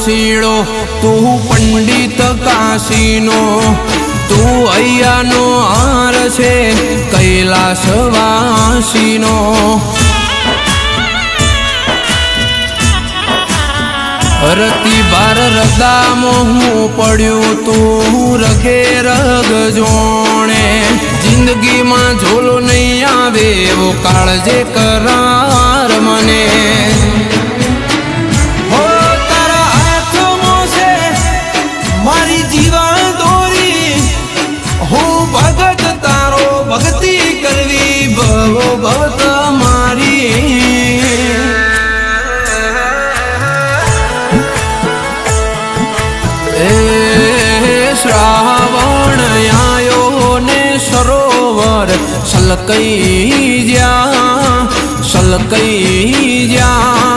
વાસીડો તું પંડિત કાશીનો તું અહીંયાનો હાર છે કૈલાસવાસીનો રતી બાર રદામો હું પડ્યું તું રગે રગ જોણે જિંદગીમાં ઝોલો નહીં આવે એવો કાળજે કરાર મને હો તારા હાથમાં છે મારી જીવા દોરી હું ભગત તારો ભક્તિ કરવી ભવો ભક્ત મારી શ્રાવણ આયો ને સરોવર સલકઈ જા